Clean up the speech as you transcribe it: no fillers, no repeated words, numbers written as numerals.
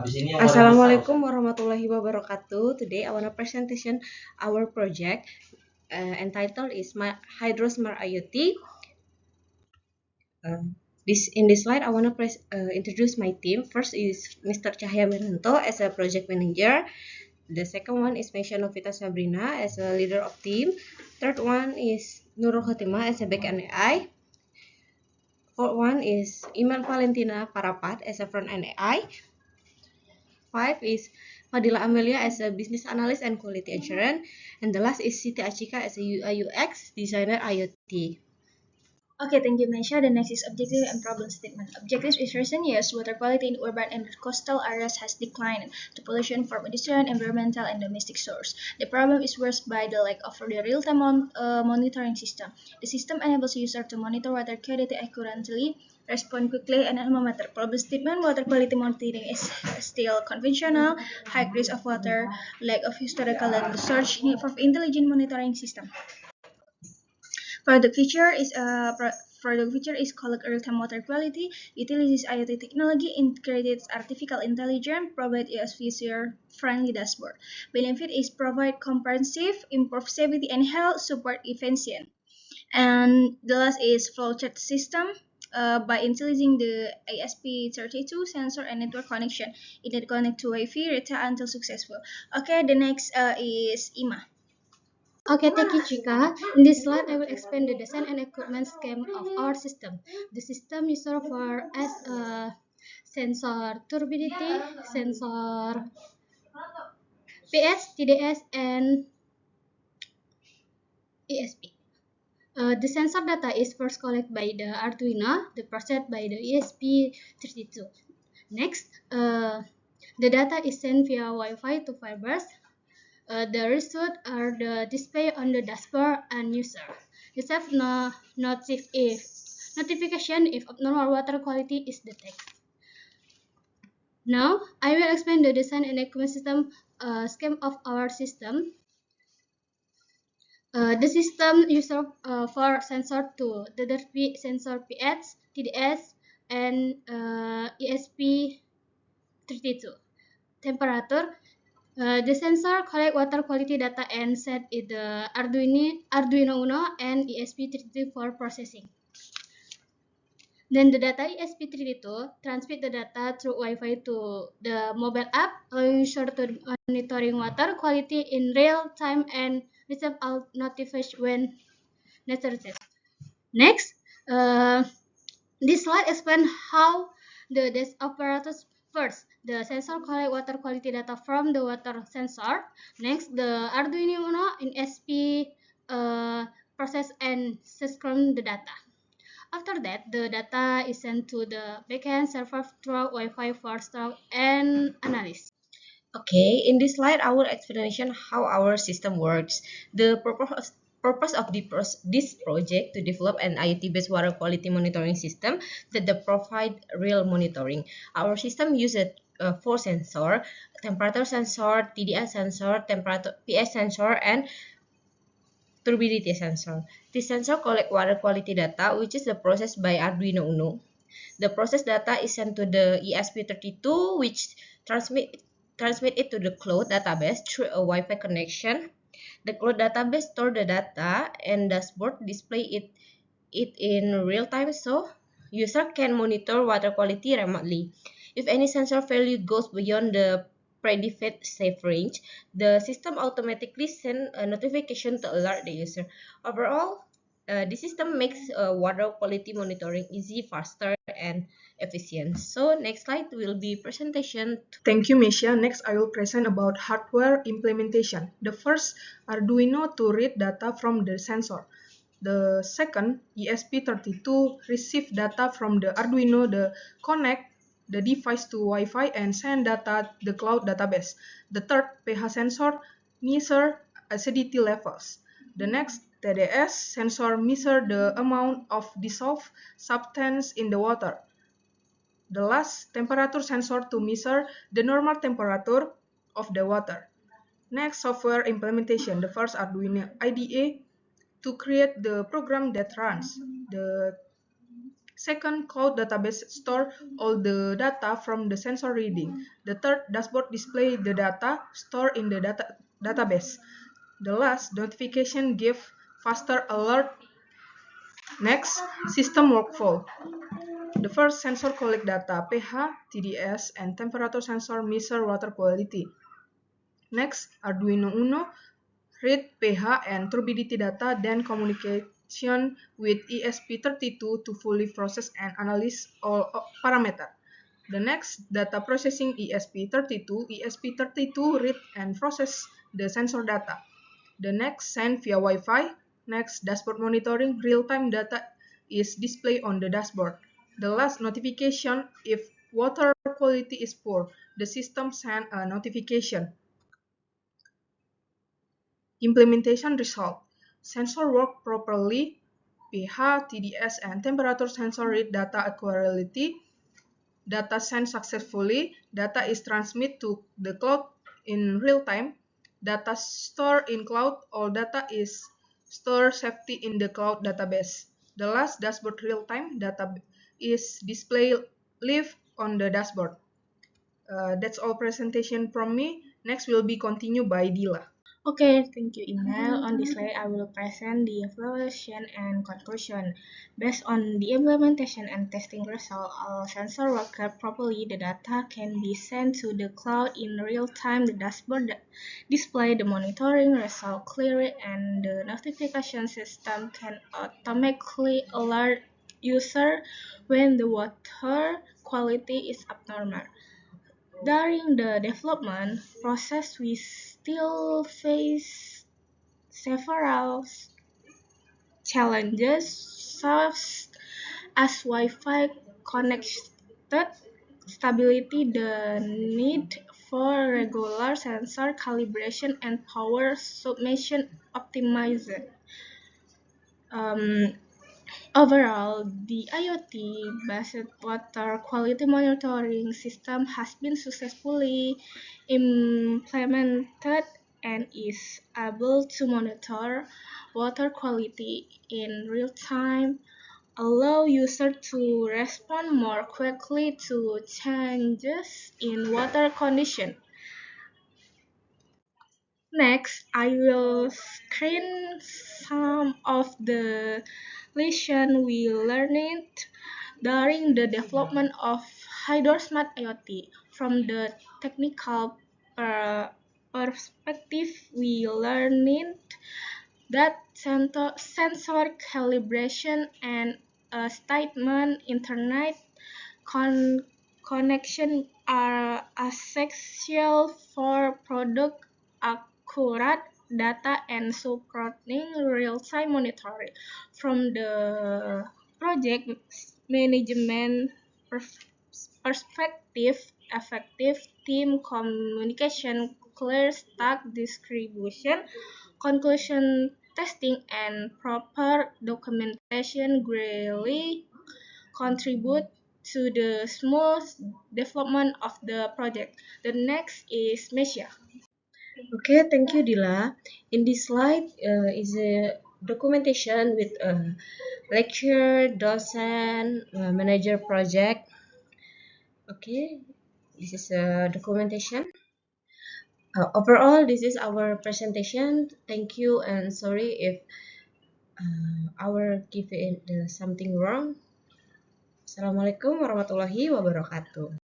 Assalamualaikum warahmatullahi wabarakatuh. Today I want to presentation our project entitled is Hydrosmart IoT. This in this slide I want to introduce my team. First is Mr. Cahya Wiranto as a project manager. The second one is Meisha Novita Sabrina as a leader of team. Third one is Nurul Khotimah as a backend AI. Fourth one is Iman Valentina Parapat as a front end AI. 5 is Fadila Amelia as a business analyst and quality assurance, and the last is Siti Achika as a UI UX designer IoT. Okay, thank you, Meisha. The next is objective and problem statement. Objective is recent years, water quality in urban and coastal areas has declined to pollution from industrial, environmental, and domestic source. The problem is worsened by the lack of the real-time monitoring system. The system enables user to monitor water quality accurately, respond quickly, and monitor. Problem statement: water quality monitoring is still conventional, high risk of water, lack of historical data search, need for intelligent monitoring system. Product feature is called real-time water quality, utilizes IoT technology, integrated artificial intelligence, provide US user-friendly dashboard. Benefit is provide comprehensive, improve safety and health, support efficient. And the last is flowchart system. By utilizing the ASP32 sensor and network connection, it can connect to Wi-Fi data until successful. Okay, the next is IMA. Okay, thank you, Chika. In this slide, I will explain the design and equipment scheme of our system. The system is for as a sensor turbidity, sensor PS, TDS, and ESP. The sensor data is first collected by the Arduino, the processed by the ESP32. Next, the data is sent via Wi-Fi to fibers. The results are the display on the dashboard and user. Receive notification if abnormal water quality is detected. Now, I will explain the design and equipment system scheme of our system. The system uses for sensor two, the DERP sensor PH, TDS, and ESP32. Temperature. The sensor collect water quality data and set it the Arduino Uno and ESP32 for processing. Then the data ESP32 transmit the data through Wi-Fi to the mobile app, allowing user to monitoring water quality in real time and receive out notification when necessary. Next, this slide explains how this apparatus first. The sensor collect water quality data from the water sensor. Next, the Arduino Uno in SP process and synchronize the data. After that, the data is sent to the backend server through Wi-Fi for store and analysis. Okay, in this slide, I will explanation how our system works. The purpose of this project to develop an IoT-based water quality monitoring system that provide real monitoring. Our system uses four sensor: temperature sensor, TDS sensor, temperature PS sensor, and turbidity sensor. This sensor collect water quality data, which is the processed by Arduino Uno. The process data is sent to the ESP32, which transmit it to the cloud database through a Wi-Fi connection. The cloud database store the data and dashboard display it in real time so user can monitor water quality remotely. If any sensor value goes beyond the predefined safe range, the system automatically sends a notification to alert the user. Overall, the system makes water quality monitoring easy, faster, and efficient. So next slide will be presentation. Thank you, Meisha. Next, I will present about hardware implementation. The first, Arduino to read data from the sensor. The second, ESP32 receive data from the Arduino, the connect the device to Wi-Fi and send data the cloud database. The third, pH sensor measure acidity levels. The next, TDS sensor measure the amount of dissolved substance in the water. The last, temperature sensor to measure the normal temperature of the water. Next, software implementation. The first, Arduino IDE to create the program that runs. The Second, cloud database store all the data from the sensor reading. The third, dashboard display the data stored in the database. The last, notification give faster alert. Next, system workflow. The first, sensor collect data, pH, TDS, and temperature sensor measure water quality. Next, Arduino Uno read pH and turbidity data, then communication with ESP32 to fully process and analyze all parameters. The next, data processing ESP32. ESP32 read and process the sensor data. The next, send via Wi-Fi. Next, dashboard monitoring. Real-time data is displayed on the dashboard. The last, notification. If water quality is poor, the system send a notification. Implementation result. Sensor work properly. pH, TDS, and temperature sensor read data accurately. Data sent successfully. Data is transmitted to the cloud in real time. Data stored in cloud. All data is stored safely in the cloud database. The last, dashboard real time data is displayed live on the dashboard. That's all presentation from me. Next will be continued by Dila. Okay, thank you, Imel. On this slide, I will present the evaluation and conclusion. Based on the implementation and testing result, all sensor work properly. The data can be sent to the cloud in real time. The dashboard display the monitoring result clearly, and the notification system can automatically alert user when the water quality is abnormal. During the development process, we still face several challenges, such as Wi-Fi connected stability, the need for regular sensor calibration, and power submission optimization. Um, Overall, the IoT-based water quality monitoring system has been successfully implemented and is able to monitor water quality in real time, allow users to respond more quickly to changes in water condition. Next, I will screen some of the lessons we learned during the development of HydroSmart IoT. From the technical perspective, we learned that sensor calibration and a statement internet connection are essential for product accurate data and supporting real-time monitoring. From the project management perspective, effective team communication, clear task distribution, conclusion testing, and proper documentation greatly contribute to the smooth development of the project. The next is Mesha. Okay, thank you, Dila. In this slide is a documentation with a lecture, docent, manager project. Okay, this is a documentation. Overall, this is our presentation. Thank you and sorry if our give it something wrong. Assalamualaikum warahmatullahi wabarakatuh.